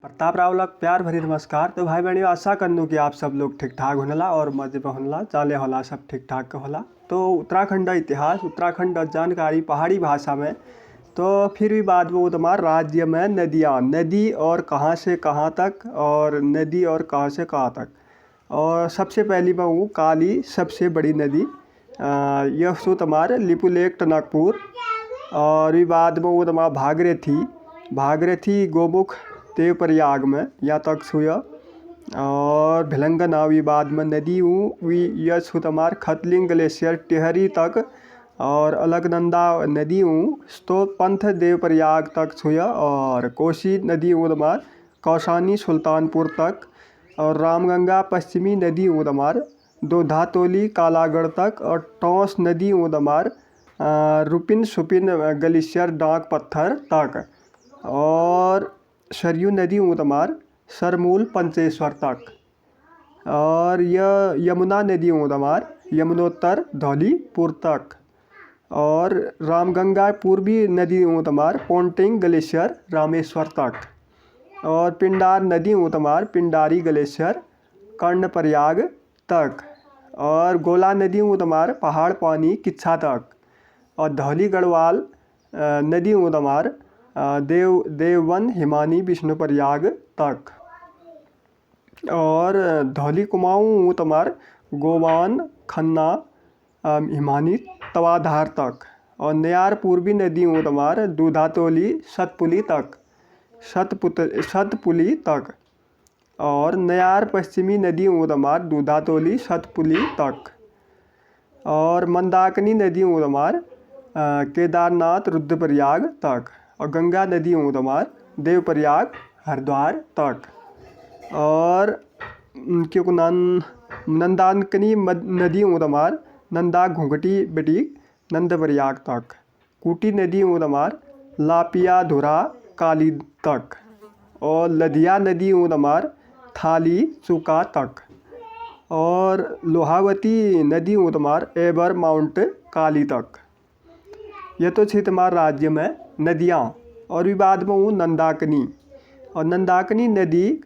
प्रताप रावलक प्यार भरी नमस्कार। तो भाई बहनियों, आशा करनू कि आप सब लोग ठीक ठाक होनेला और मजे में होनेला, चाले होला सब ठीक ठाक के होला। तो उत्तराखंड इतिहास, उत्तराखंड जानकारी पहाड़ी भाषा में। तो फिर भी बात वो तुम्हार राज्य में नदियाँ, नदी और कहाँ से कहाँ तक, और नदी और कहाँ से कहाँ तक। और सबसे पहली मैं वो काली सबसे बड़ी नदी, यह सो तुम्हारे लिपुलेख टनकपुर। और भी बाद में वो तुम्हारा भागीरथी गोमुख देवप्रयाग में यहाँ तक छुया। और भिलंगना विवाद में नदी यह सुतमार खतलिंग ग्लेशियर टिहरी तक। और अलकनंदा नदी तो पंथ देवप्रयाग तक छुया। और कोसी नदी उदमार कौसानी सुल्तानपुर तक। और रामगंगा पश्चिमी नदी उदमार दोधातोली कालागढ़ तक। और टोंस नदी उदमार रुपिन सुपिन ग्लेशियर डाक पत्थर तक। और सरयू नदी उदमार सरमूल पंचेश्वर तक। और यह यमुना नदी उदमार यमुनोत्तर धौलीपुर तक। और रामगंगा पूर्वी नदी उदमार पोंटिंग ग्लेशियर रामेश्वर तक। और पिंडार नदी उदमार पिंडारी ग्लेशियर कर्णप्रयाग तक। और गोला नदी उदमार पहाड़ पानी किच्छा तक। और धौली गढ़वाल नदी उदमार देववन हिमानी विष्णुप्रयाग तक। और धौली कुमाऊँ तमार गोवान खन्ना हिमानी तवाधार तक। और नयार पूर्वी नदी तमार दूधातोली सतपुली तक। और नयार पश्चिमी नदी तमार दूधातोली सतपुली तक। और मंदाकिनी नदी तमार केदारनाथ रुद्रप्रयाग तक। और गंगा नदी तमार देवप्रयाग हरिद्वार तक। और क्यों नंदाकिनी नदी तमार नंदा घुंघटी बेटी नंदप्रयाग तक। कूटी नदी तमार लापिया धुरा काली तक। और लधिया नदी तमार थाली चुका तक। और लोहावती नदी तमार एबर माउंट काली तक। यह तो थी तुम्हारे राज्य में नदियाँ। और भी बाद में वो नंदाकिनी। और नंदाकिनी नदी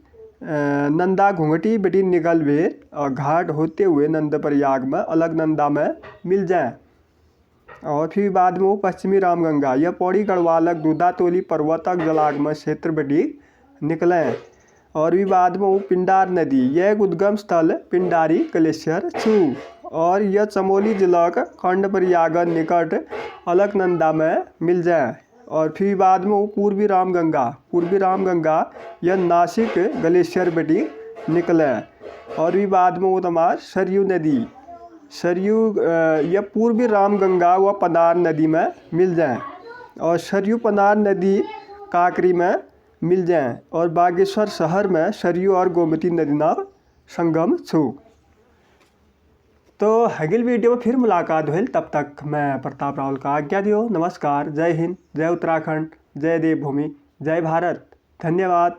नंदा घुंघटी बेटी निगल भेर और घाट होते हुए नंदप्रयाग में अलकनंदा में मिल जाए। और फिर बाद में वो पश्चिमी रामगंगा, यह पौड़ी गढ़वालक दूधातोली पर्वतक जलागम क्षेत्र बेटी निकले। और भी बाद में वो पिंडार नदी, यह उद्गम स्थल पिंडारी ग्लेशियर छू। और यह चमोली जिला का कर्णप्रयाग निकट अलकनंदा में मिल जाए। और फिर बाद में वो पूर्वी रामगंगा यह नासिक ग्लेशियर बेटी निकले। और भी बाद में वो तमार सरयू नदी, यह पूर्वी रामगंगा व पनार नदी में मिल जाए। और सरयू पनार नदी काकरी में मिल जाए। और बागेश्वर शहर में सरयू और गोमती नदी ना संगम छू। तो अगली वीडियो में फिर मुलाकात हुई, तब तक मैं प्रताप रावल का आज्ञा दियो। नमस्कार, जय हिंद, जय उत्तराखंड, जय देवभूमि, जय भारत, धन्यवाद।